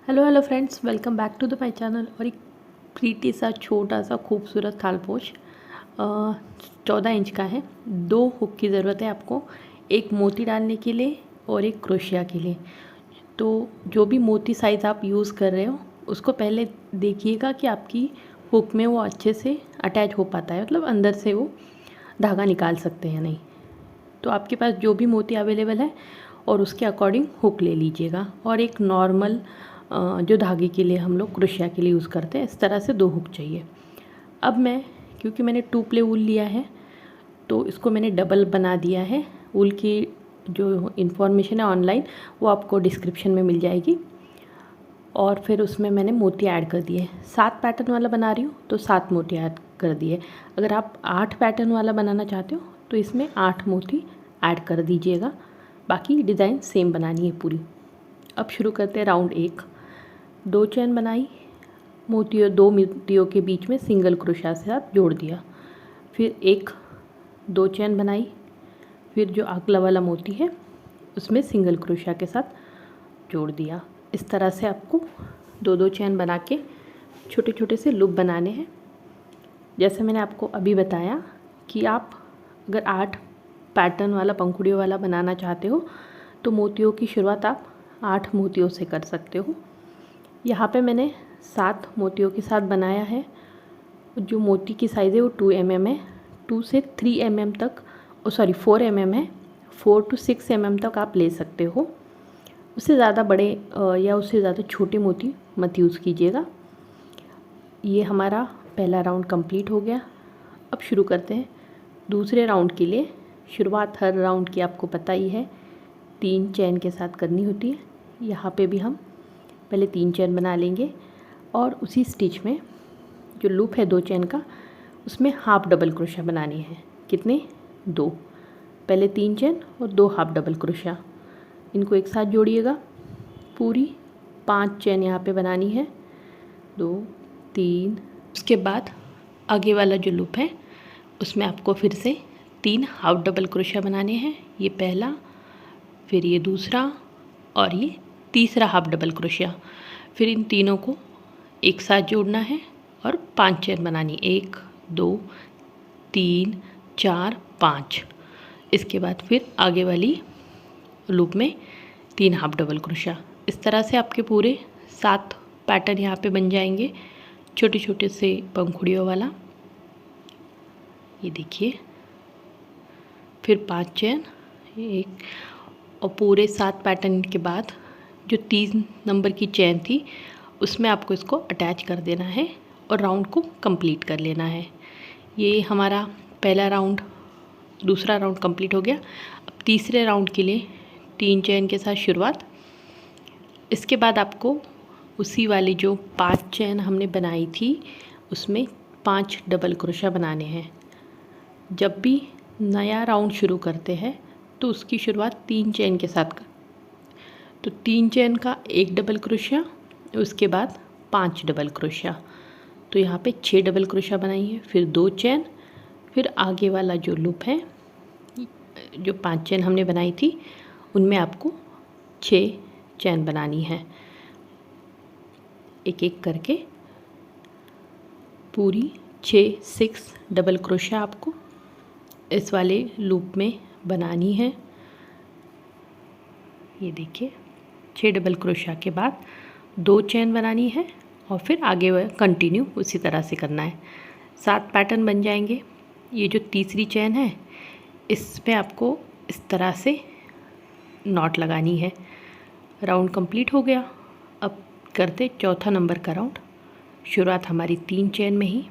Hello hello friends, welcome back to the my channel. और एक pretty सा छोटा सा खूबसूरत थालपोश 14 इंच का है। 2 हुक की ज़रूरत है आपको, एक मोती डालने के लिए और एक क्रोशिया के लिए। तो जो भी मोती साइज़ आप यूज़ कर रहे हो उसको पहले देखिएगा कि आपकी हुक में वो अच्छे से अटैच हो पाता है, मतलब अंदर से वो धागा निकाल सकते हैं या नहीं। तो आपके पास जो भी मोती अवेलेबल है और उसके अकॉर्डिंग हुक ले लीजिएगा। और एक नॉर्मल जो धागे के लिए हम लोग क्रोशिया के लिए यूज़ करते हैं, इस तरह से 2 हुक चाहिए। अब क्योंकि मैंने 2 प्ले वूल लिया है तो इसको मैंने डबल बना दिया है। वूल की जो इन्फॉर्मेशन है ऑनलाइन वो आपको डिस्क्रिप्शन में मिल जाएगी। और फिर उसमें मैंने मोती ऐड कर दिए। 7 पैटर्न वाला बना रही हूँ तो 7 मोती ऐड कर दिए। अगर आप 8 पैटर्न वाला बनाना चाहते हो तो इसमें 8 मोती ऐड कर दीजिएगा। बाकी डिज़ाइन सेम बनानी है पूरी। अब शुरू करते हैं राउंड 1। 2 चैन बनाई, दो मोतियों के बीच में सिंगल क्रोशिया से साथ जोड़ दिया। फिर 2 चैन बनाई, फिर जो अगला वाला मोती है उसमें सिंगल क्रोशिया के साथ जोड़ दिया। इस तरह से आपको 2 चैन बना के छोटे छोटे से लूप बनाने हैं। जैसे मैंने आपको अभी बताया कि आप अगर 8 पैटर्न वाला पंखुड़ियों वाला बनाना चाहते हो तो मोतियों की शुरुआत आप 8 मोतियों से कर सकते हो। यहाँ पे मैंने 7 मोतियों के साथ बनाया है। जो मोती की साइज़ है वो 2 mm है। 2 से 3 mm तक, 4 mm है। 4 to 6 mm तक आप ले सकते हो। उससे ज़्यादा बड़े या उससे ज़्यादा छोटे मोती मत यूज़ कीजिएगा। ये हमारा पहला राउंड कंप्लीट हो गया। अब शुरू करते हैं दूसरे राउंड के लिए। शुरुआत हर राउंड की आपको पता ही है, 3 चैन के साथ करनी होती है। यहाँ पे भी हम पहले 3 चैन बना लेंगे और उसी स्टिच में जो लूप है 2 चैन का उसमें हाफ डबल क्रोशिया बनानी है। कितने? 2। पहले 3 चैन और 2 हाफ डबल क्रोशिया, इनको एक साथ जोड़िएगा। पूरी 5 चैन यहाँ पे बनानी है, 2 3। उसके बाद आगे वाला जो लूप है उसमें आपको फिर से 3 हाफ डबल क्रोशिया बनाने हैं। ये पहला, फिर ये दूसरा और ये तीसरा हाफ डबल क्रोशिया। फिर इन तीनों को एक साथ जोड़ना है और 5 चैन बनानी, 1 2 3 4 5। इसके बाद फिर आगे वाली लूप में 3 हाफ डबल क्रोशिया। इस तरह से आपके पूरे 7 पैटर्न यहाँ पे बन जाएंगे, छोटे छोटे से पंखुड़ियों वाला। ये देखिए, फिर 5 चैन, एक, और पूरे 7 पैटर्न के बाद जो 3 नंबर की चैन थी उसमें आपको इसको अटैच कर देना है और राउंड को कंप्लीट कर लेना है। ये हमारा पहला राउंड, दूसरा राउंड कंप्लीट हो गया। अब तीसरे राउंड के लिए 3 चैन के साथ शुरुआत। इसके बाद आपको उसी वाली जो 5 चैन हमने बनाई थी उसमें 5 डबल क्रोशिया बनाने हैं। जब भी नया राउंड शुरू करते हैं तो उसकी शुरुआत 3 चैन के साथ कर, तो 3 चैन का 1 डबल क्रोशिया, उसके बाद 5 डबल क्रोशिया। तो यहाँ पे 6 डबल क्रोशिया बनाई है, फिर 2 चैन, फिर आगे वाला जो लूप है, जो 5 चैन हमने बनाई थी उनमें आपको 6 चैन बनानी है। एक एक करके पूरी 6 डबल क्रोशिया आपको इस वाले लूप में बनानी है। ये देखिए, 6 डबल क्रोशिया के बाद 2 चैन बनानी है और फिर आगे वह कंटिन्यू उसी तरह से करना है। 7 पैटर्न बन जाएंगे। ये जो तीसरी चैन है इसमें आपको इस तरह से नॉट लगानी है। राउंड कंप्लीट हो गया। अब करते चौथा नंबर का राउंड। शुरुआत हमारी 3 चैन में ही,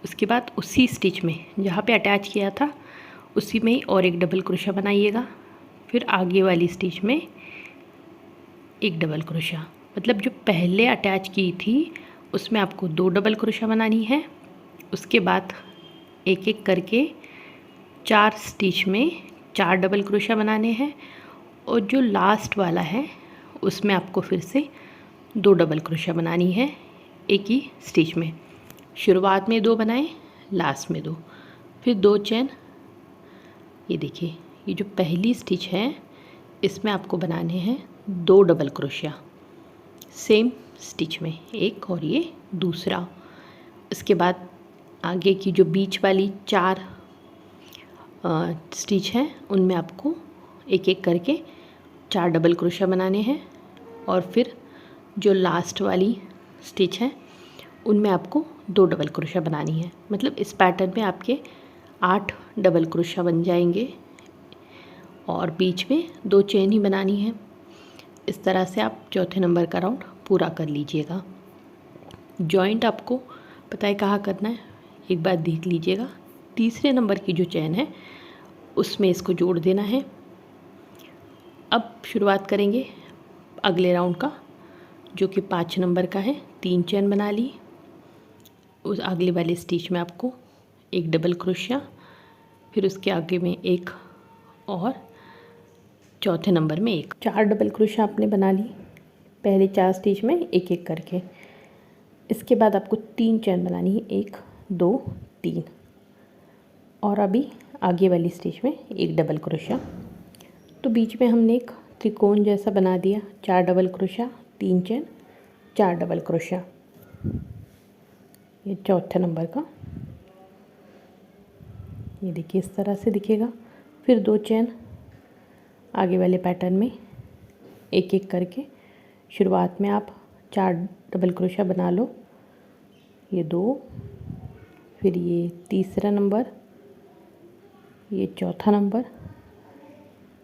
उसके बाद उसी स्टिच में जहाँ पे अटैच किया था उसी में ही और 1 डबल क्रोशिया बनाइएगा। फिर आगे वाली स्टिच में 1 डबल क्रोशिया, मतलब जो पहले अटैच की थी उसमें आपको 2 डबल क्रोशिया बनानी है। उसके बाद एक एक करके 4 स्टिच में 4 डबल क्रोशिया बनाने हैं और जो लास्ट वाला है उसमें आपको फिर से 2 डबल क्रोशिया बनानी है एक ही स्टिच में। शुरुआत में 2 बनाएं, लास्ट में 2, फिर 2 चैन। ये देखिए, ये जो पहली स्टिच है इसमें आपको बनाने हैं 2 डबल क्रोशिया। सेम स्टिच में एक और ये दूसरा। इसके बाद आगे की जो बीच वाली 4 स्टिच हैं उनमें आपको एक एक करके 4 डबल क्रोशा बनाने हैं और फिर जो लास्ट वाली स्टिच है उनमें आपको 2 डबल क्रोशा बनानी है। मतलब इस पैटर्न में आपके 8 डबल क्रोशा बन जाएंगे और बीच में 2 चेन ही बनानी है। इस तरह से आप चौथे नंबर का राउंड पूरा कर लीजिएगा। जॉइंट आपको पता है कहाँ करना है, एक बार देख लीजिएगा। तीसरे नंबर की जो चेन है उसमें इसको जोड़ देना है। अब शुरुआत करेंगे अगले राउंड का, जो कि 5 नंबर का है। 3 चेन बना ली, उस अगले वाले स्टिच में आपको 1 डबल क्रोशिया, फिर उसके आगे में 1 और चौथे नंबर में 1। 4 डबल क्रोशिया आपने बना ली पहले 4 स्टिच में एक एक करके। इसके बाद आपको 3 चेन बनानी है, 1 2 3, और अभी आगे वाली स्टिच में 1 डबल क्रोशिया। तो बीच में हमने एक त्रिकोण जैसा बना दिया, 4 double crochet, 3 chain, 4 double crochet. ये चौथे नंबर का, ये देखिए इस तरह से दिखेगा। फिर 2 चेन आगे वाले पैटर्न में एक एक करके। शुरुआत में आप 4 डबल क्रोशिया बना लो, ये 2, फिर ये तीसरा नंबर, ये चौथा नंबर,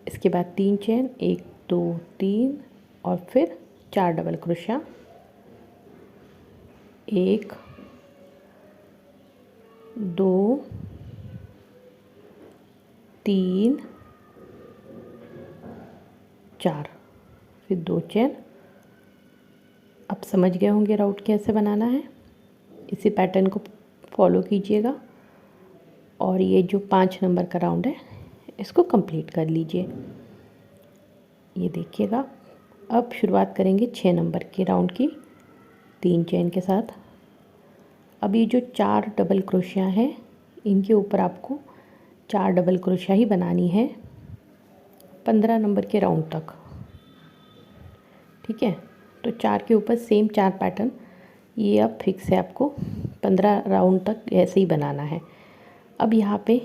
इसके बाद 3 चेन, 1 2 3, और फिर 4 डबल क्रोशिया, 1 2 3 4, फिर 2 चेन। आप समझ गए होंगे राउंड कैसे बनाना है। इसी पैटर्न को फॉलो कीजिएगा और ये जो 5 नंबर का राउंड है इसको कंप्लीट कर लीजिए। ये देखिएगा। अब शुरुआत करेंगे 6 नंबर के राउंड की 3 चेन के साथ। अब ये जो 4 डबल क्रोशिया हैं इनके ऊपर आपको 4 डबल क्रोशिया ही बनानी है 15 नंबर के राउंड तक। ठीक है, तो 4 के ऊपर सेम 4 पैटर्न, ये अब फिक्स है, आपको 15 राउंड तक ऐसे ही बनाना है। अब यहाँ पे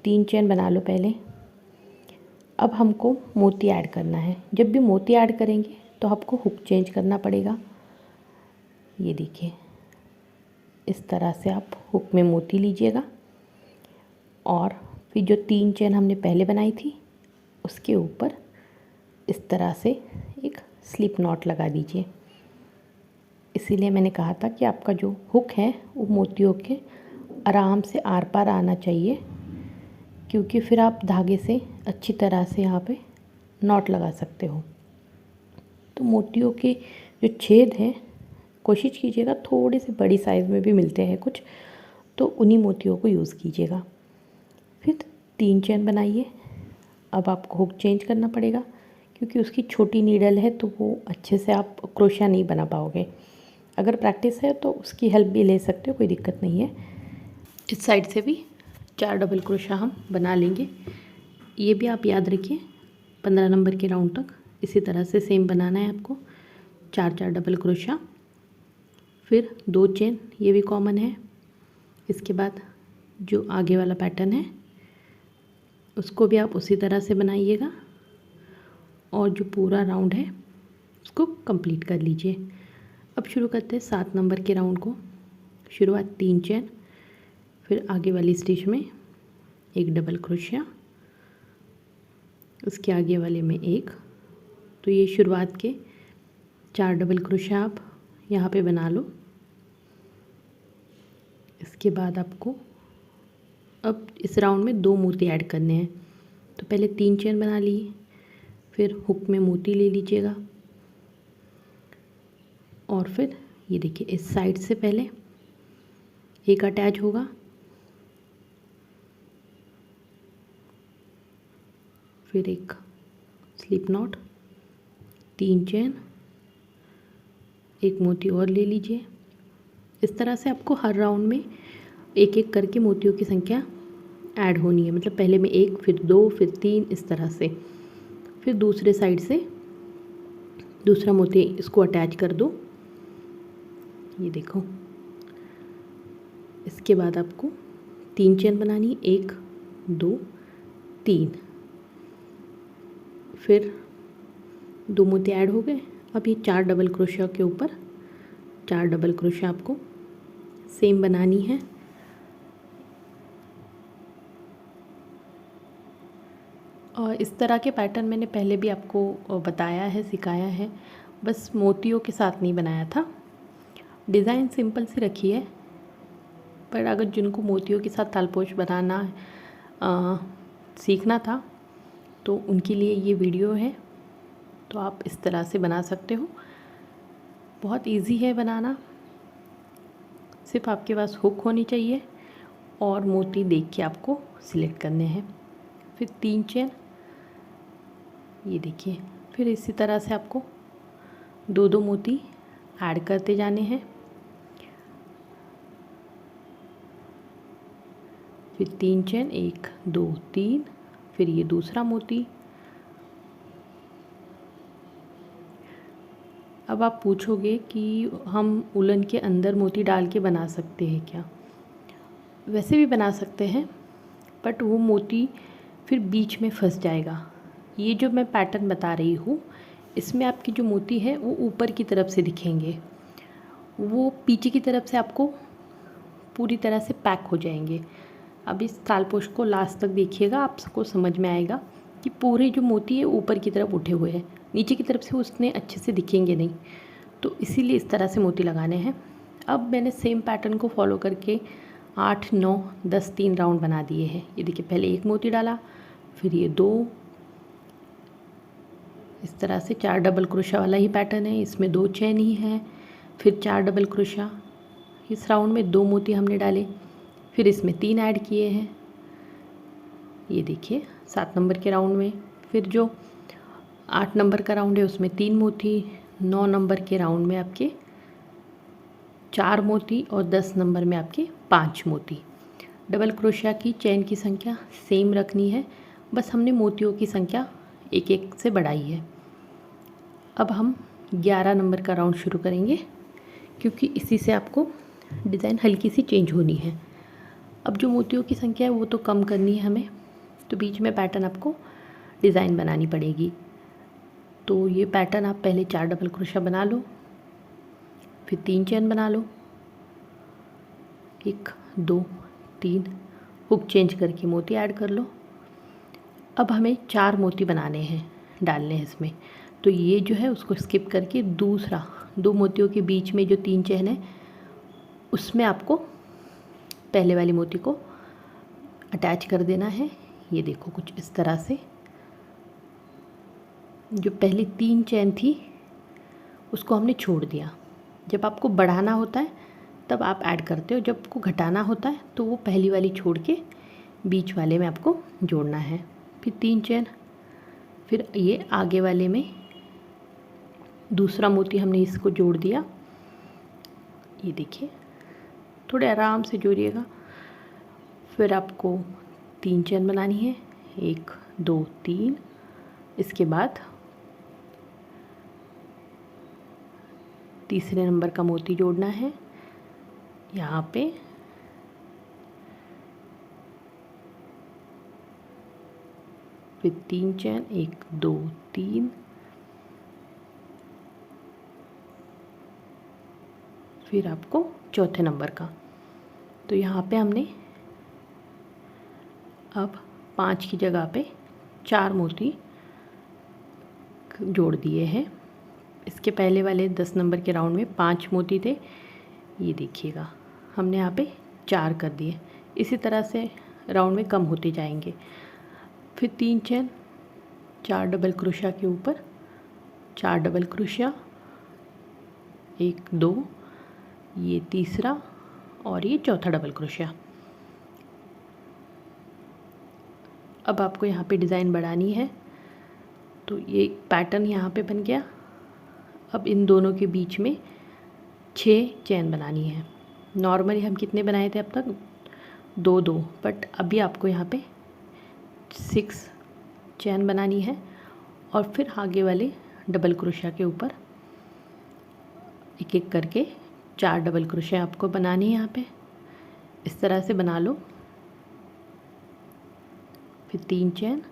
3 चेन बना लो पहले। अब हमको मोती ऐड करना है। जब भी मोती ऐड करेंगे तो आपको हुक चेंज करना पड़ेगा। ये देखिए इस तरह से आप हुक में मोती लीजिएगा और फिर जो 3 चेन हमने पहले बनाई थी उसके ऊपर इस तरह से एक स्लिप नॉट लगा दीजिए। इसीलिए मैंने कहा था कि आपका जो हुक है वो मोतियों के आराम से आर पार आना चाहिए, क्योंकि फिर आप धागे से अच्छी तरह से यहाँ पे नॉट लगा सकते हो। तो मोतियों के जो छेद हैं कोशिश कीजिएगा, थोड़े से बड़ी साइज़ में भी मिलते हैं कुछ, तो उन्हीं मोतियों को यूज़ कीजिएगा। फिर 3 चेन बनाइए। अब आपको हुक चेंज करना पड़ेगा, क्योंकि उसकी छोटी नीडल है तो वो अच्छे से आप क्रोशिया नहीं बना पाओगे। अगर प्रैक्टिस है तो उसकी हेल्प भी ले सकते हो, कोई दिक्कत नहीं है। इस साइड से भी 4 डबल क्रोशिया हम बना लेंगे। ये भी आप याद रखिए 15 नंबर के राउंड तक इसी तरह से सेम बनाना है आपको, 4 डबल क्रोशिया, फिर 2 चेन, ये भी कॉमन है। इसके बाद जो आगे वाला पैटर्न है उसको भी आप उसी तरह से बनाइएगा और जो पूरा राउंड है उसको कंप्लीट कर लीजिए। अब शुरू करते हैं 7 नंबर के राउंड को। शुरुआत 3 चेन, फिर आगे वाली स्टिच में 1 डबल क्रोशिया, उसके आगे वाले में 1। तो ये शुरुआत के 4 डबल क्रोशिया आप यहाँ पे बना लो। इसके बाद आपको अब इस राउंड में 2 मोती ऐड करने हैं। तो पहले 3 चेन बना ली, फिर हुक में मोती ले लीजिएगा और फिर ये देखिए इस साइड से पहले एक अटैच होगा, फिर एक स्लिप नॉट, 3 चेन, एक मोती और ले लीजिए। इस तरह से आपको हर राउंड में एक एक करके मोतियों की संख्या ऐड होनी है। मतलब पहले में 1, फिर 2, फिर 3, इस तरह से। फिर दूसरे साइड से दूसरा मोती इसको अटैच कर दो, ये देखो। इसके बाद आपको 3 चेन बनानी, 1 2 3, फिर 2 मोती ऐड हो गए। अब ये 4 डबल क्रोशिया के ऊपर 4 डबल क्रोशिया आपको सेम बनानी है। और इस तरह के पैटर्न मैंने पहले भी आपको बताया है, सिखाया है, बस मोतियों के साथ नहीं बनाया था। डिज़ाइन सिंपल सी रखी है, पर अगर जिनको मोतियों के साथ तालपोश बनाना सीखना था तो उनके लिए ये वीडियो है। तो आप इस तरह से बना सकते हो, बहुत इजी है बनाना। सिर्फ आपके पास हुक होनी चाहिए और मोती देख के आपको सिलेक्ट करने हैं। फिर 3 चेन, ये देखिए। फिर इसी तरह से आपको 2 मोती ऐड करते जाने हैं। फिर 3 चेन, 1 2 3, फिर ये दूसरा मोती। अब आप पूछोगे कि हम उलन के अंदर मोती डाल के बना सकते हैं क्या? वैसे भी बना सकते हैं, बट वो मोती फिर बीच में फंस जाएगा। ये जो मैं पैटर्न बता रही हूँ, इसमें आपकी जो मोती है वो ऊपर की तरफ से दिखेंगे, वो पीछे की तरफ से आपको पूरी तरह से पैक हो जाएंगे। अब इस तालपोश को लास्ट तक देखिएगा, आपको समझ में आएगा कि पूरे जो मोती है ऊपर की तरफ उठे हुए हैं, नीचे की तरफ से उतने अच्छे से दिखेंगे नहीं। तो इसीलिए इस तरह से मोती लगाने हैं। अब मैंने सेम पैटर्न को फॉलो करके 8 9 10 3 राउंड बना दिए हैं। ये देखिए, पहले 1 मोती डाला, फिर ये 2, इस तरह से 4 डबल क्रोशा वाला ही पैटर्न है, इसमें 2 चेन ही है। फिर 4 डबल क्रोशा, इस राउंड में 2 मोती हमने डाले, फिर इसमें 3 ऐड किए हैं। ये देखिए 7 नंबर के राउंड में। फिर जो 8 नंबर का राउंड है उसमें 3 मोती, 9 नंबर के राउंड में आपके 4 मोती और 10 नंबर में आपके 5 मोती। डबल क्रोशिया की चेन की संख्या सेम रखनी है, बस हमने मोतियों की संख्या एक एक से बढ़ाई है। अब हम 11 नंबर का राउंड शुरू करेंगे, क्योंकि इसी से आपको डिज़ाइन हल्की सी चेंज होनी है। अब जो मोतियों की संख्या है वो तो कम करनी है हमें, तो बीच में पैटर्न आपको डिज़ाइन बनानी पड़ेगी। तो ये पैटर्न आप पहले 4 डबल क्रोशिया बना लो, फिर 3 चेन बना लो, 1 2 3, हुक चेंज करके मोती ऐड कर लो। अब हमें 4 मोती बनाने हैं, डालने हैं इसमें। तो ये जो है उसको स्किप करके दूसरा 2 मोतियों के बीच में जो 3 चेन है उसमें आपको पहले वाली मोती को अटैच कर देना है। ये देखो कुछ इस तरह से। जो पहली 3 चेन थी उसको हमने छोड़ दिया। जब आपको बढ़ाना होता है तब आप ऐड करते हो, जब आपको घटाना होता है तो वो पहली वाली छोड़ के बीच वाले में आपको जोड़ना है। फिर 3 चेन, फिर ये आगे वाले में दूसरा मोती हमने इसको जोड़ दिया। ये देखिए, थोड़े आराम से जोड़िएगा। फिर आपको 3 चेन बनानी है, 1 2 3। इसके बाद तीसरे नंबर का मोती जोड़ना है यहाँ पे। फिर 3 चेन, 1 2 3। फिर आपको चौथे नंबर का। तो यहाँ पे हमने अब 5 की जगह पे 4 मोती जोड़ दिए हैं। इसके पहले वाले 10 नंबर के राउंड में 5 मोती थे, ये देखिएगा हमने यहाँ पे 4 कर दिए। इसी तरह से राउंड में कम होते जाएंगे। फिर 3 चेन, 4 डबल क्रोशिया के ऊपर 4 डबल क्रोशिया, 1 2, ये तीसरा और ये चौथा डबल क्रोशिया। अब आपको यहाँ पे डिज़ाइन बढ़ानी है, तो ये पैटर्न यहाँ पे बन गया। अब इन दोनों के बीच में 6 चेन बनानी है। नॉर्मली हम कितने बनाए थे अब तक? 2 2, बट अभी आपको यहाँ पे 6 चेन बनानी है और फिर आगे वाले डबल क्रोशिया के ऊपर एक एक करके 4 डबल क्रोशिया आपको बनानी है यहाँ पे। इस तरह से बना लो। फिर 3 चेन,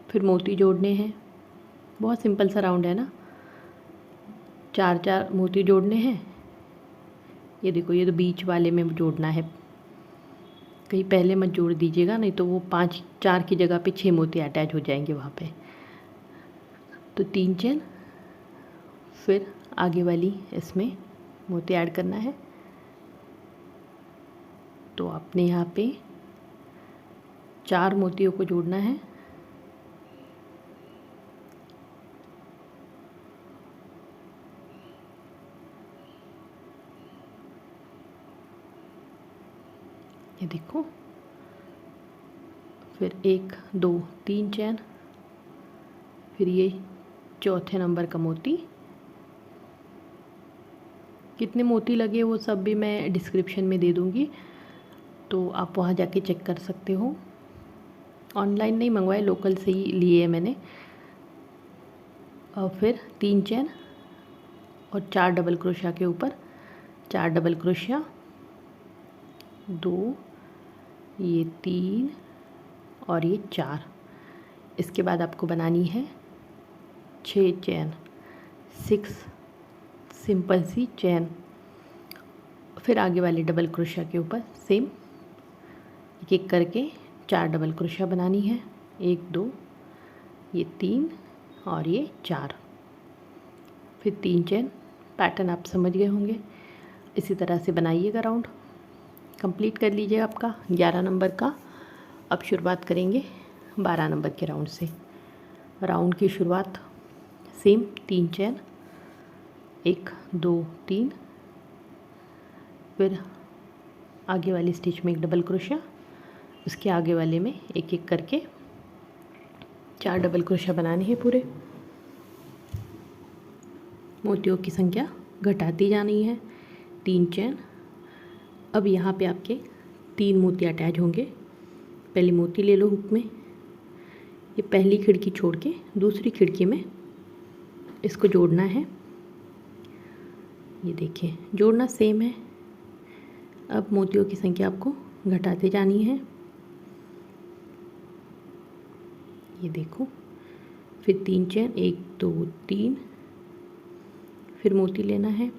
फिर मोती जोड़ने हैं। बहुत सिंपल सा राउंड है ना। 4 मोती जोड़ने हैं। ये देखो, ये तो बीच वाले में जोड़ना है, कहीं पहले मत जोड़ दीजिएगा, नहीं तो वो 4 की जगह पे 6 मोती अटैच हो जाएंगे वहाँ पे। तो 3 चेन, फिर आगे वाली इसमें मोती ऐड करना है। तो आपने यहाँ पे 4 मोतियों को जोड़ना है। ये देखो, फिर 1 2 3 चैन, फिर ये चौथे नंबर का मोती। कितने मोती लगे वो सब भी मैं डिस्क्रिप्शन में दे दूँगी, तो आप वहाँ जाके चेक कर सकते हो। ऑनलाइन नहीं मंगवाए, लोकल से ही लिए मैंने। और फिर 3 चैन और 4 डबल क्रोशिया के ऊपर 4 डबल क्रोशिया, 2, ये 3 और ये 4। इसके बाद आपको बनानी है 6 चैन, 6 सिंपल सी चैन। फिर आगे वाले डबल क्रोशिया के ऊपर सेम एक एक करके 4 डबल क्रोशिया बनानी है। 1 2, ये 3 और ये 4। फिर 3 चैन। पैटर्न आप समझ गए होंगे। इसी तरह से बनाइएगा राउंड, कंप्लीट कर लीजिएगा आपका 11 नंबर का। अब शुरुआत करेंगे 12 नंबर के राउंड से। राउंड की शुरुआत सेम 3 चैन, 1 2 3, फिर आगे वाली स्टिच में एक डबल क्रोशिया, उसके आगे वाले में एक एक करके 4 डबल क्रोशिया बनाने हैं पूरे। मोतियों की संख्या घटाती जानी है। 3 चैन। अब यहाँ पे आपके 3 मोती अटैच होंगे। पहले मोती ले लो हुक में, ये पहली खिड़की छोड़ के दूसरी खिड़की में इसको जोड़ना है। ये देखिए, जोड़ना सेम है। अब मोतियों की संख्या आपको घटाते जानी है। ये देखो, फिर 3 चैन, 1 2 3, फिर मोती लेना है।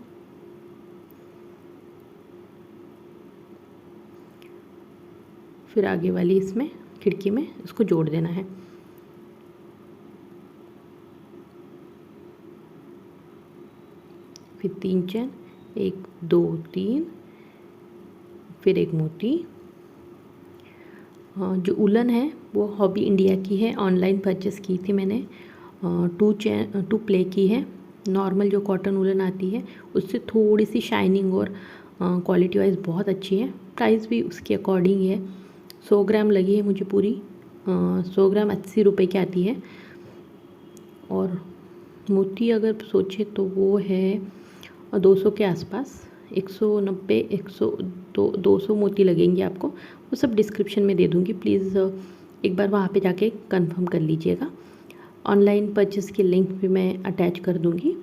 फिर आगे वाली इसमें खिड़की में इसको जोड़ देना है। फिर 3 चैन, 1 2 3, फिर एक मोती। जो उलन है वो हॉबी इंडिया की है, ऑनलाइन परचेस की थी मैंने। 2 प्ले की है। नॉर्मल जो कॉटन उलन आती है उससे थोड़ी सी शाइनिंग और क्वालिटी वाइज बहुत अच्छी है। प्राइस भी उसके अकॉर्डिंग है। 100 ग्राम लगी है मुझे पूरी। 100 ग्राम 80 रुपये की आती है। और मोती अगर सोचे तो वो है 200 के आसपास, 190 100 200 मोती लगेंगे आपको। वो सब डिस्क्रिप्शन में दे दूँगी, प्लीज़ एक बार वहाँ पे जाके कंफर्म कर लीजिएगा। ऑनलाइन परचेस की लिंक भी मैं अटैच कर दूँगी।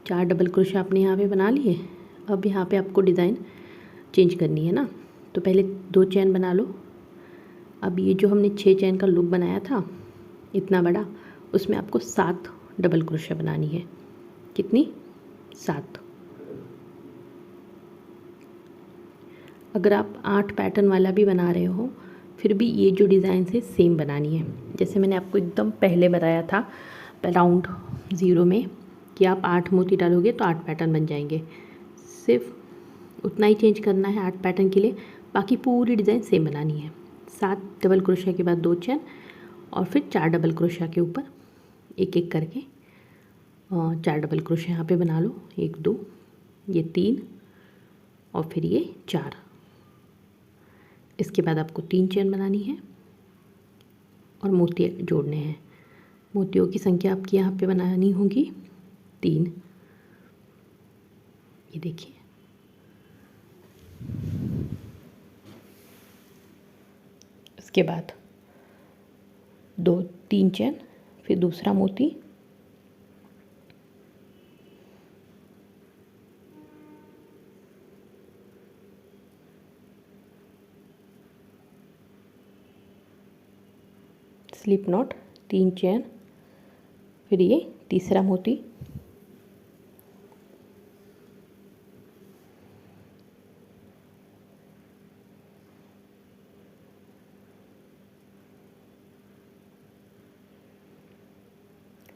4 डबल क्रोशिया आपने यहाँ पे बना लिए। अब यहाँ पे आपको डिज़ाइन चेंज करनी है ना, तो पहले 2 चैन बना लो। अब ये जो हमने 6 चैन का लुक बनाया था इतना बड़ा, उसमें आपको 7 डबल क्रोशिया बनानी है। कितनी? 7। अगर आप 8 पैटर्न वाला भी बना रहे हो फिर भी ये जो डिज़ाइन है सेम बनानी है। जैसे मैंने आपको एकदम पहले बताया था राउंड 0 में कि आप 8 मोती डालोगे तो 8 पैटर्न बन जाएंगे। सिर्फ उतना ही चेंज करना है 8 पैटर्न के लिए, बाकी पूरी डिज़ाइन सेम बनानी है। 7 डबल क्रोशिया के बाद 2 चैन और फिर 4 डबल क्रोशिया के ऊपर एक एक करके 4 डबल क्रोशिया यहाँ पे बना लो। 1 2, ये 3 और फिर ये 4। इसके बाद आपको 3 चैन बनानी है और मोती जोड़ने हैं। मोतियों की संख्या आपकी यहाँ पे बनानी होगी 3। ये देखिए, इसके बाद 2 3 चैन, फिर दूसरा मोती, स्लिप नॉट, 3 चेन, फिर ये तीसरा मोती,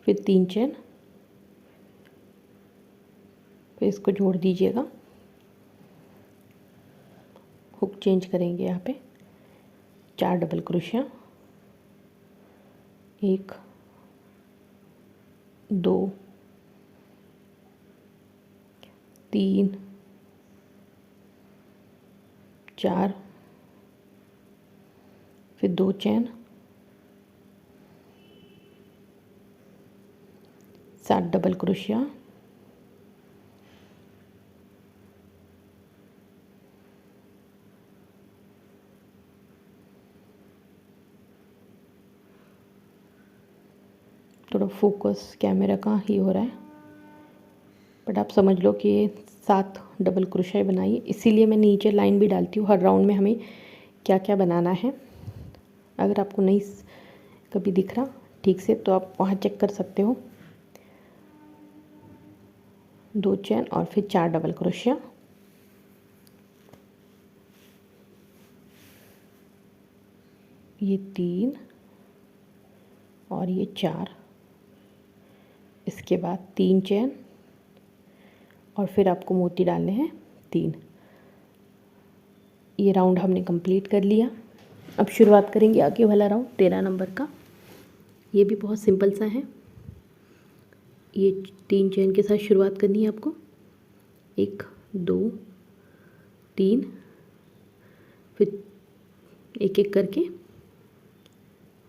फिर 3 चेन, फिर इसको जोड़ दीजिएगा। हुक चेंज करेंगे यहाँ पे, 4 डबल क्रोशिया, 1 2 3 4, फिर 2 चेन, 7 डबल क्रोशिया, थोड़ा फोकस कैमरा का ही हो रहा है, बट आप समझ लो कि ये 7 डबल क्रोशिया बनाइए। इसीलिए मैं नीचे लाइन भी डालती हूँ हर राउंड में हमें क्या क्या बनाना है। अगर आपको नहीं कभी दिख रहा ठीक से तो आप वहाँ चेक कर सकते हो। 2 चेन और फिर 4 डबल क्रोशिया, ये 3 और ये 4, इसके बाद 3 चेन और फिर आपको मोती डालने हैं 3। ये राउंड हमने कंप्लीट कर लिया। अब शुरुआत करेंगे आगे वाला राउंड 13 नंबर का। ये भी बहुत सिंपल सा है। ये 3 चेन के साथ शुरुआत करनी है आपको, 1 2 3, फिर एक एक करके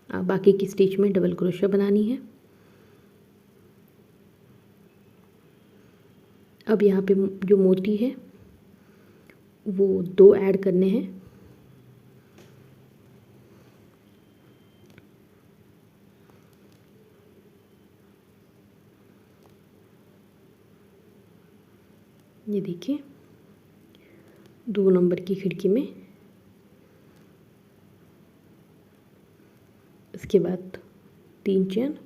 बाकी की स्टिच में डबल क्रोशिया बनानी है। अब यहाँ पे जो मोती है वो 2 ऐड करने हैं। ये देखिए 2 नंबर की खिड़की में, इसके बाद 3 चेन,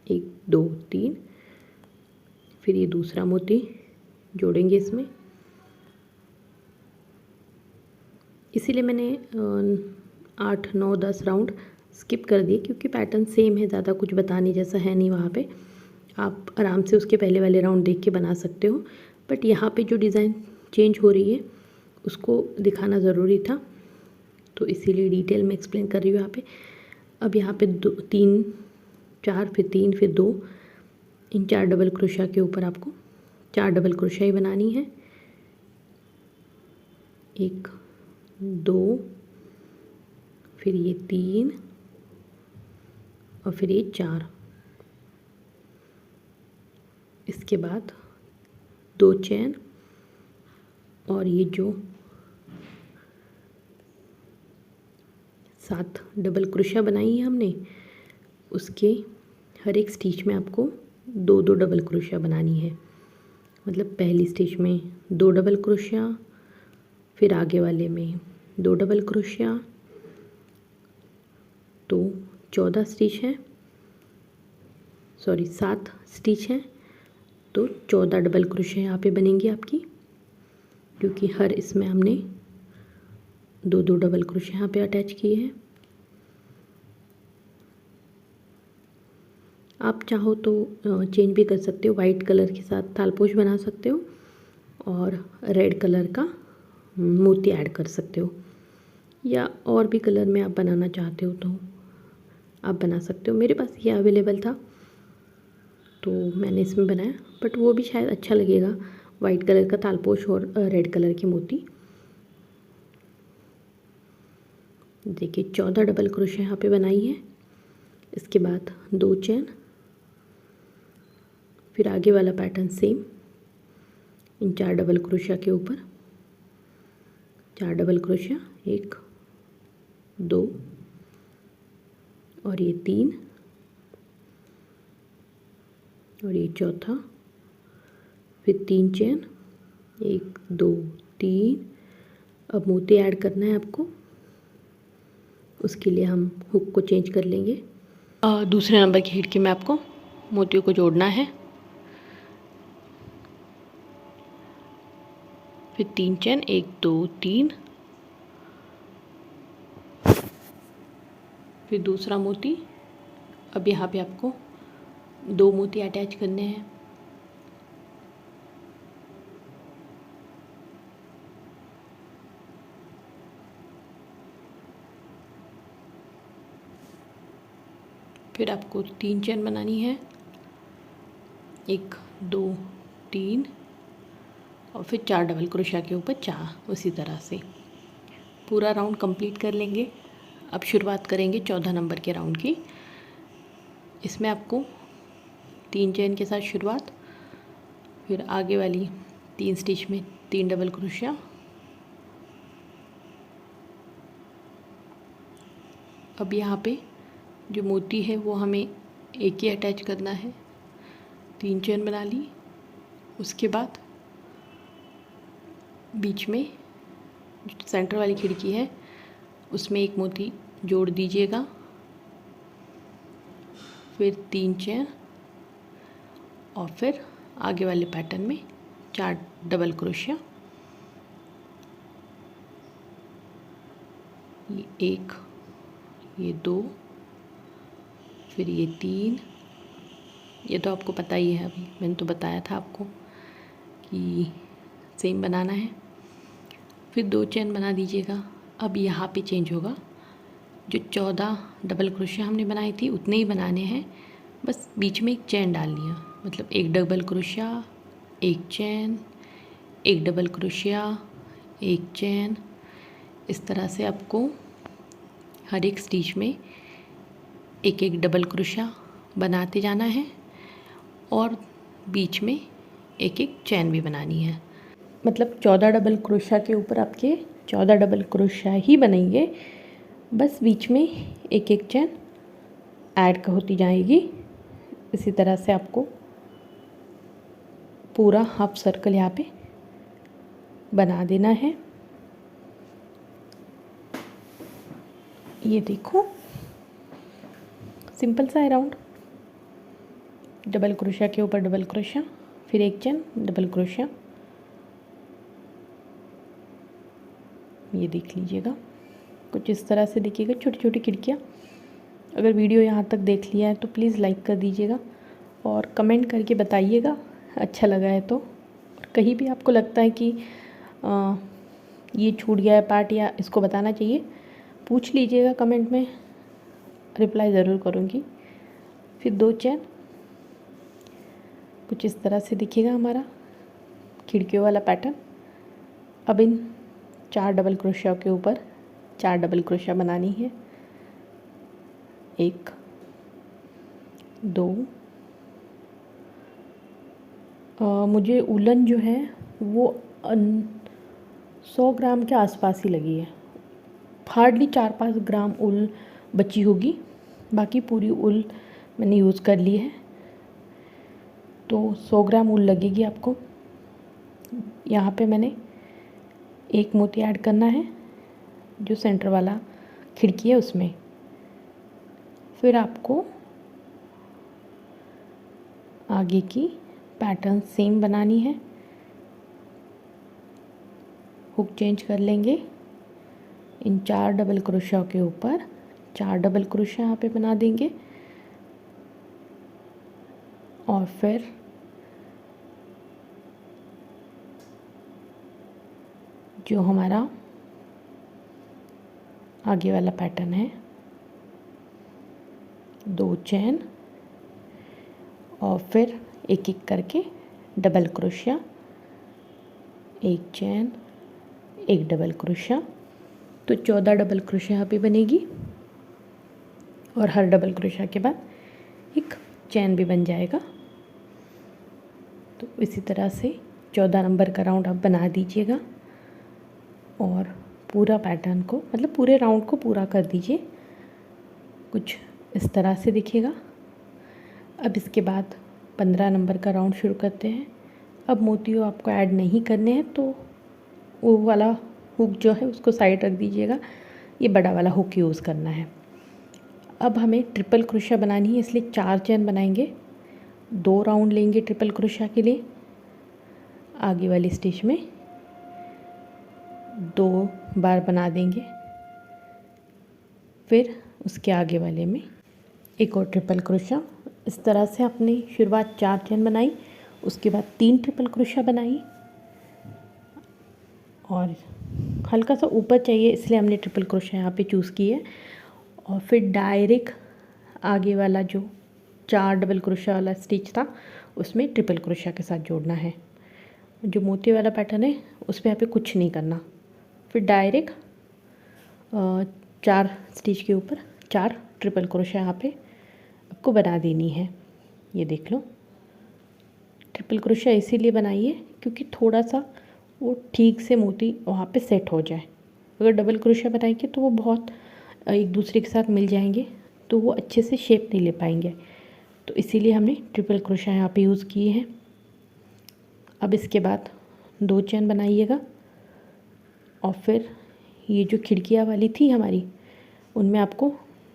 1 2 3, फिर ये दूसरा मोती जोड़ेंगे इसमें। इसीलिए मैंने 8 9 10 राउंड स्किप कर दिए, क्योंकि पैटर्न सेम है, ज़्यादा कुछ बताने जैसा है नहीं वहाँ पे। आप आराम से उसके पहले वाले राउंड देख के बना सकते हो, बट यहाँ पे जो डिज़ाइन चेंज हो रही है उसको दिखाना ज़रूरी था, तो इसीलिए डिटेल में एक्सप्लेन कर रही हूँ यहाँ पे। अब यहाँ पे 2 3 4, फिर 3, फिर 2, इन 4 डबल क्रोशिया के ऊपर आपको 4 डबल क्रोशिया ही बनानी है। 1 2, फिर ये 3 और फिर ये 4, इसके बाद 2 चेन और ये जो 7 डबल क्रोशिया बनाई है हमने, उसके हर एक स्टिच में आपको 2 2 डबल क्रोशिया बनानी है। मतलब पहली स्टिच में 2 डबल क्रोशिया, फिर आगे वाले में 2 डबल क्रोशिया, तो 14 स्टिच है, सॉरी 7 स्टिच है, तो 14 डबल क्रोशिया यहाँ पे बनेंगी आपकी, क्योंकि हर इसमें हमने 2 2 डबल क्रोशिया यहाँ पे अटैच किए हैं। आप चाहो तो चेंज भी कर सकते हो, वाइट कलर के साथ तालपोश बना सकते हो और रेड कलर का मोती ऐड कर सकते हो, या और भी कलर में आप बनाना चाहते हो तो आप बना सकते हो। मेरे पास ये अवेलेबल था तो मैंने इसमें बनाया, बट वो भी शायद अच्छा लगेगा, वाइट कलर का तालपोश और रेड कलर के मोती। देखिए 14 डबल क्रोशिया यहाँ पे बनाई है, इसके बाद 2 चेन, फिर आगे वाला पैटर्न सेम, इन 4 डबल क्रोशिया के ऊपर 4 डबल क्रोशिया, 1 2 और ये 3 और ये चौथा, फिर 3 चेन, 1 2 3। अब मोती ऐड करना है आपको, उसके लिए हम हुक को चेंज कर लेंगे। दूसरे नंबर की खिड़की में आपको मोतियों को जोड़ना है। फिर 3 चेन, 1 2 3, फिर दूसरा मोती। अब यहाँ पे आपको 2 मोती अटैच करने हैं। फिर आपको 3 चेन बनानी है, 1 2 3, और फिर 4 डबल क्रोशिया के ऊपर 4। उसी तरह से पूरा राउंड कंप्लीट कर लेंगे। अब शुरुआत करेंगे 14 नंबर के राउंड की। इसमें आपको 3 चेन के साथ शुरुआत, फिर आगे वाली 3 स्टिच में 3 डबल क्रोशिया, अब यहाँ पे जो मोती है वो हमें एक ही अटैच करना है। 3 चेन बना ली। उसके बाद बीच में जो सेंटर वाली खिड़की है उसमें एक मोती जोड़ दीजिएगा, फिर 3 चेन, और फिर आगे वाले पैटर्न में 4 डबल क्रोशिया। ये 1, ये 2, फिर ये 3। ये तो आपको पता ही है, अभी मैंने तो बताया था आपको कि सेम बनाना है। फिर 2 चेन बना दीजिएगा। अब यहाँ पे चेंज होगा, जो 14 डबल क्रोशिया हमने बनाई थी उतने ही बनाने हैं, बस बीच में एक चेन डालनी है। मतलब 1 double crochet, 1 chain, 1 double crochet, 1 chain. इस तरह से आपको हर एक स्टिच में एक एक डबल क्रोशिया बनाते जाना है, और बीच में एक एक चेन भी बनानी है। मतलब 14 डबल क्रोशिया के ऊपर आपके 14 डबल क्रोशिया ही बनेंगे, बस बीच में एक एक चेन ऐड होती जाएगी। इसी तरह से आपको पूरा हाफ सर्कल यहाँ पे बना देना है। ये देखो, सिंपल सा है राउंड। डबल क्रोशिया के ऊपर डबल क्रोशिया, फिर एक चेन, डबल क्रोशिया। ये देख लीजिएगा, कुछ इस तरह से दिखेगा, छोटी छोटी खिड़कियाँ। अगर वीडियो यहाँ तक देख लिया है तो प्लीज़ लाइक कर दीजिएगा और कमेंट करके बताइएगा अच्छा लगा है तो। और कहीं भी आपको लगता है कि ये छूट गया है पार्ट या इसको बताना चाहिए, पूछ लीजिएगा कमेंट में, रिप्लाई ज़रूर करूँगी। फिर 2 चेन, कुछ इस तरह से दिखेगा हमारा खिड़कियों वाला पैटर्न। अब इन 4 डबल क्रोशिया के ऊपर 4 डबल क्रोशिया बनानी है। 1 2, मुझे उलन जो है वो 100 ग्राम के आसपास ही लगी है। हार्डली 4-5 ग्राम उल बची होगी, बाकी पूरी उल मैंने यूज़ कर ली है। तो 100 ग्राम उल लगेगी आपको। यहाँ पे मैंने एक मोती ऐड करना है जो सेंटर वाला खिड़की है उसमें। फिर आपको आगे की पैटर्न सेम बनानी है। हुक चेंज कर लेंगे। इन 4 डबल क्रोशिया के ऊपर 4 डबल क्रोशिया यहाँ पे बना देंगे, और फिर जो हमारा आगे वाला पैटर्न है 2 चेन, और फिर एक एक करके double crochet, 1 chain, 1 double crochet. तो 14 डबल क्रोशिया यहाँ पे बनेगी, और हर डबल क्रोशिया के बाद एक चेन भी बन जाएगा। तो इसी तरह से 14 नंबर का राउंड आप बना दीजिएगा, और पूरा पैटर्न को, मतलब पूरे राउंड को पूरा कर दीजिए। कुछ इस तरह से दिखेगा। अब इसके बाद 15 नंबर का राउंड शुरू करते हैं। अब मोतियों आपको ऐड नहीं करने हैं, तो वो वाला हुक जो है उसको साइड रख दीजिएगा, ये बड़ा वाला हुक यूज़ करना है। अब हमें ट्रिपल क्रोशिया बनानी है, इसलिए 4 चेन बनाएंगे। 2 राउंड लेंगे ट्रिपल क्रोशिया के लिए। आगे वाली स्टिच में 2 बार बना देंगे, फिर उसके आगे वाले में एक और ट्रिपल क्रोशिया। इस तरह से आपने शुरुआत 4 चेन बनाई, उसके बाद 3 ट्रिपल क्रोशिया बनाई और हल्का सा ऊपर चाहिए इसलिए हमने ट्रिपल क्रोशिया यहाँ पे चूज़ की है। और फिर डायरेक्ट आगे वाला जो 4 डबल क्रोशिया वाला स्टिच था उसमें ट्रिपल क्रोशिया के साथ जोड़ना है। जो मोती वाला पैटर्न है उस पर यहाँ पे कुछ नहीं करना। फिर डायरेक्ट 4 स्टिच के ऊपर 4 ट्रिपल क्रोशिया यहाँ पे आपको बना देनी है। ये देख लो, ट्रिपल क्रोशिया इसीलिए बनाइए क्योंकि थोड़ा सा वो ठीक से मोती वहाँ पे सेट हो जाए। अगर डबल क्रोशिया बनाएंगे तो वो बहुत एक दूसरे के साथ मिल जाएंगे, तो वो अच्छे से शेप नहीं ले पाएंगे। तो इसीलिए हमने ट्रिपल क्रोशिया यहाँ पे यूज़ किए हैं। अब इसके बाद 2 चेन बनाइएगा और फिर ये जो खिड़कियाँ वाली थी हमारी उनमें आपको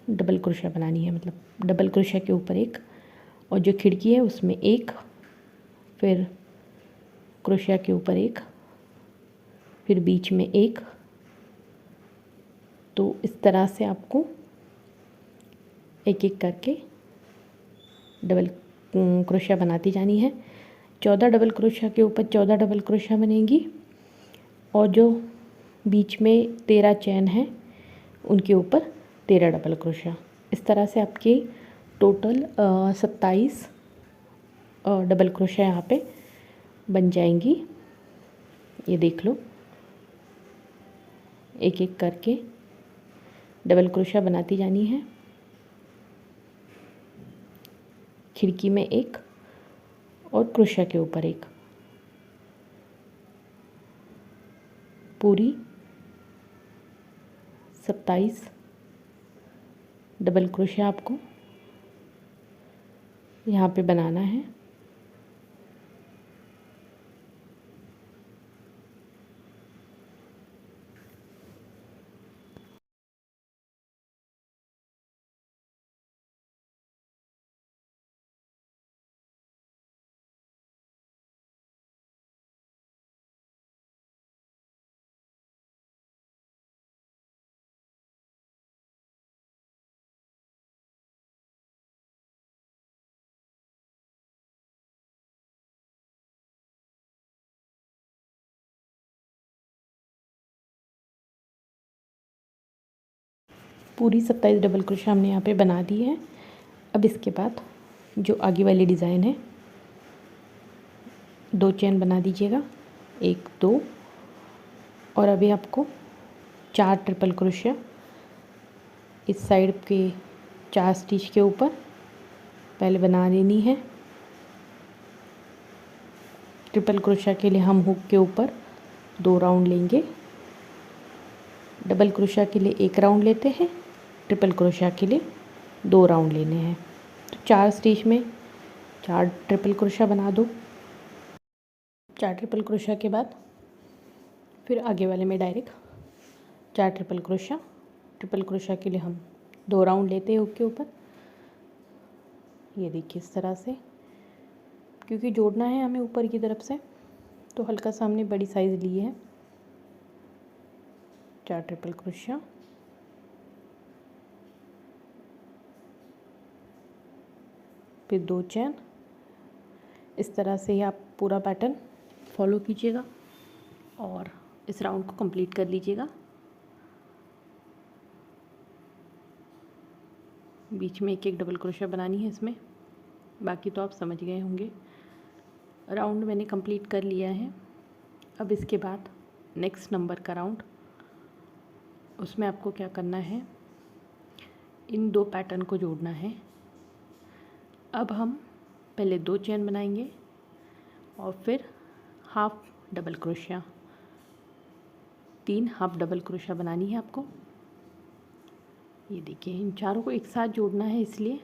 डबल क्रोशिया बनानी है, मतलब डबल क्रोशिया के ऊपर एक, और जो खिड़की है उसमें एक, फिर क्रोशिया के ऊपर एक, फिर बीच में एक। तो इस तरह से आपको एक एक करके डबल क्रोशिया बनाती जानी है। 14 डबल क्रोशिया के ऊपर 14 डबल क्रोशिया बनेगी और जो बीच में 13 चेन है उनके ऊपर 13 डबल क्रोशिया। इस तरह से आपकी टोटल 27 डबल क्रोशिया यहाँ पे बन जाएंगी। ये देख लो, एक एक करके डबल क्रोशिया बनाती जानी है। खिड़की में एक और क्रोशिया के ऊपर एक, पूरी 27 डबल क्रोशिया आपको यहाँ पे बनाना है। पूरी 27 डबल क्रोशिया हमने यहाँ पे बना दी है। अब इसके बाद जो आगे वाली डिज़ाइन है 2 चेन बना दीजिएगा, 1 2, और अभी आपको 4 ट्रिपल क्रोशिया इस साइड के 4 स्टिच के ऊपर पहले बना लेनी है। ट्रिपल क्रोशिया के लिए हम हुक के ऊपर 2 राउंड लेंगे। डबल क्रोशिया के लिए 1 राउंड लेते हैं, ट्रिपल क्रोशिया के लिए 2 राउंड लेने हैं। तो 4 स्टिच में 4 ट्रिपल क्रोशिया बना दो। 4 ट्रिपल क्रोशिया के बाद फिर आगे वाले में direct 4 triple crochet. Triple crochet के लिए हम 2 राउंड लेते हैं हुक के ऊपर। ये देखिए इस तरह से, क्योंकि जोड़ना है हमें ऊपर की तरफ से तो हल्का सा हमने बड़ी साइज़ ली है। 4 ट्रिपल क्रोशिया, फिर 2 चेन। इस तरह से ही आप पूरा पैटर्न फॉलो कीजिएगा और इस राउंड को कंप्लीट कर लीजिएगा। बीच में एक एक डबल क्रोशिया बनानी है इसमें, बाकी तो आप समझ गए होंगे। राउंड मैंने कंप्लीट कर लिया है। अब इसके बाद नेक्स्ट नंबर का राउंड, उसमें आपको क्या करना है, इन 2 पैटर्न को जोड़ना है। अब हम पहले 2 चेन बनाएंगे और फिर half double crochet, 3 half double crochet बनानी है आपको। ये देखिए इन चारों को एक साथ जोड़ना है, इसलिए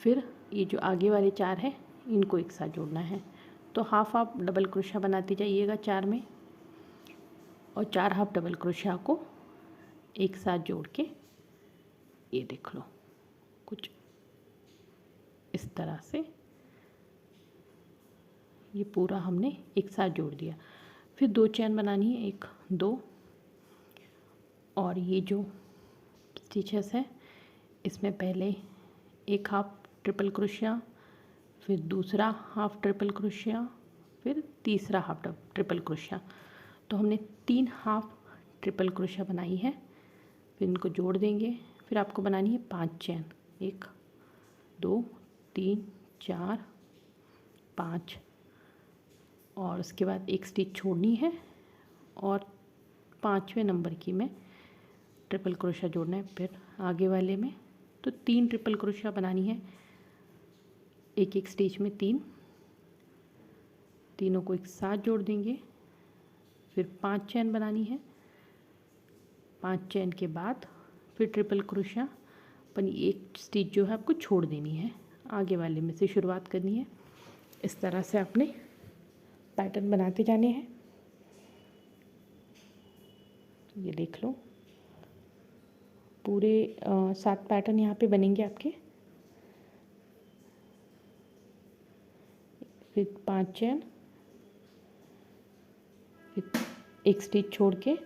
फिर ये जो आगे वाले 4 हैं इनको एक साथ जोड़ना है। तो हाफ हाफ डबल क्रोशिया बनाते जाइएगा 4 में, और 4 हाफ डबल क्रोशिया को एक साथ जोड़ के ये देख लो कुछ इस तरह से ये पूरा हमने एक साथ जोड़ दिया। फिर 2 चेन बनानी है, 1 2, और ये जो स्टिचेस है इसमें पहले एक हाफ ट्रिपल क्रोशिया, फिर दूसरा हाफ ट्रिपल क्रोशिया, फिर तीसरा हाफ ट्रिपल क्रोशिया। तो हमने 3 हाफ ट्रिपल क्रोशिया बनाई है। फिर इनको जोड़ देंगे। फिर आपको बनानी है 5 चेन, 1 2 3 4 5, और उसके बाद एक स्टिच छोड़नी है और 5वें नंबर की में ट्रिपल क्रोशिया जोड़ना है। फिर आगे वाले में तो 3 ट्रिपल क्रोशिया बनानी है, एक एक स्टिच में 3, तीनों को एक साथ जोड़ देंगे। फिर 5 चेन बनानी है, 5 चेन के बाद फिर ट्रिपल क्रोशिया अपनी एक स्टिच जो है आपको छोड़ देनी है, आगे वाले में से शुरुआत करनी है। इस तरह से आपने पैटर्न बनाते जाने हैं। ये देख लो पूरे 7 पैटर्न यहाँ पे बनेंगे आपके। फिर 5 चेन, फिर एक स्टिच छोड़ के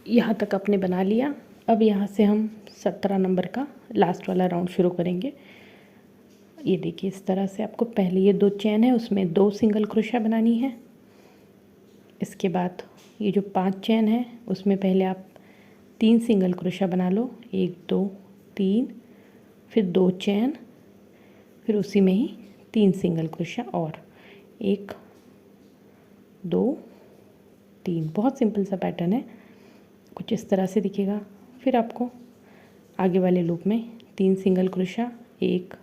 यहाँ तक अपने बना लिया। अब यहाँ से हम 17 नंबर का लास्ट वाला राउंड शुरू करेंगे। ये देखिए इस तरह से आपको पहले ये 2 चेन है उसमें 2 सिंगल क्रोशिया बनानी है। इसके बाद ये जो 5 चेन है उसमें पहले आप 3 सिंगल क्रोशिया बना लो, 1 2 3, फिर 2 चेन, फिर उसी में ही 3 सिंगल क्रोशिया और 1 2 3। बहुत सिंपल सा पैटर्न है, कुछ इस तरह से दिखेगा। फिर आपको आगे वाले लूप में 3 सिंगल क्रोशिया, 1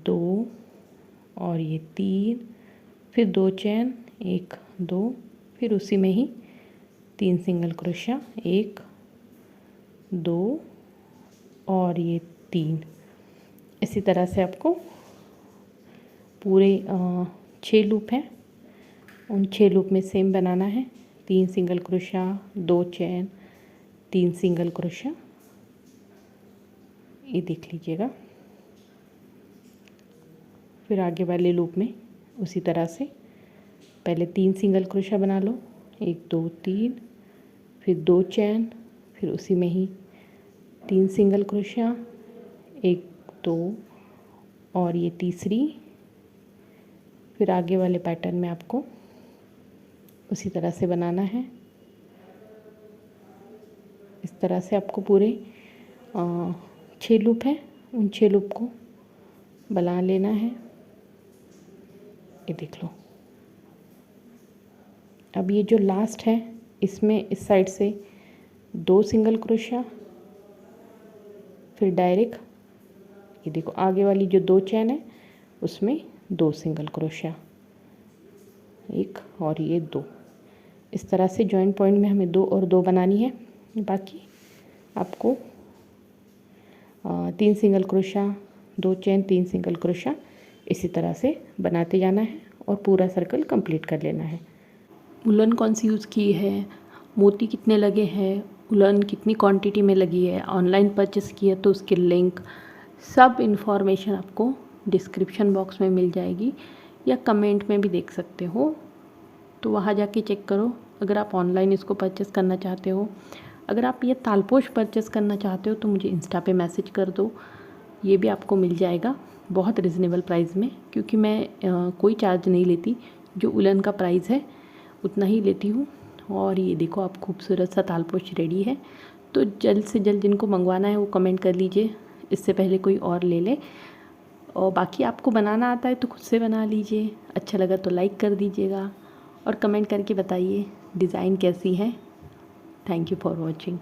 2 और ये 3, फिर 2 चेन, 1 2, फिर उसी में ही 3 सिंगल क्रोशिया, 1 2 और ये 3। इसी तरह से आपको पूरे 6 लूप हैं, उन 6 लूप में सेम बनाना है। 3 single crochet, 2 chain, 3 single crochet, ये देख लीजिएगा। फिर आगे वाले लूप में उसी तरह से पहले 3 सिंगल क्रोशा बना लो, 1 2 3, फिर 2 चैन, फिर उसी में ही 3 सिंगल क्रोशा, 1 2 और ये तीसरी। फिर आगे वाले पैटर्न में आपको उसी तरह से बनाना है। इस तरह से आपको पूरे 6 लूप है, उन 6 लूप को बना लेना है। ये देख लो। अब ये जो लास्ट है इसमें इस साइड से 2 सिंगल क्रोशा, फिर डायरेक्ट ये देखो आगे वाली जो 2 चैन है उसमें 2 सिंगल क्रोशा, 1 और ये 2। इस तरह से जॉइंट पॉइंट में हमें 2 और 2 बनानी है। बाकी आपको 3 सिंगल क्रोशा, 2 चैन, 3 सिंगल क्रोशा इसी तरह से बनाते जाना है और पूरा सर्कल कंप्लीट कर लेना है। उलन कौन सी यूज़ की है, मोती कितने लगे हैं, उलन कितनी क्वांटिटी में लगी है, ऑनलाइन परचेस की है तो उसके लिंक, सब इन्फॉर्मेशन आपको डिस्क्रिप्शन बॉक्स में मिल जाएगी या कमेंट में भी देख सकते हो, तो वहाँ जाके चेक करो। अगर आप ऑनलाइन इसको परचेस करना चाहते हो, अगर आप ये तालपोश परचेस करना चाहते हो तो मुझे इंस्टा पे मैसेज कर दो, ये भी आपको मिल जाएगा बहुत रिजनेबल प्राइस में, क्योंकि मैं कोई चार्ज नहीं लेती, जो उलन का प्राइस है उतना ही लेती हूँ। और ये देखो आप खूबसूरत सा तालपोश रेडी है। तो जल्द से जल्द जिनको मंगवाना है वो कमेंट कर लीजिए, इससे पहले कोई और ले ले। और बाकी आपको बनाना आता है तो खुद से बना लीजिए। अच्छा लगा तो लाइक कर दीजिएगा और कमेंट करके बताइए डिज़ाइन कैसी है। Thank you for watching.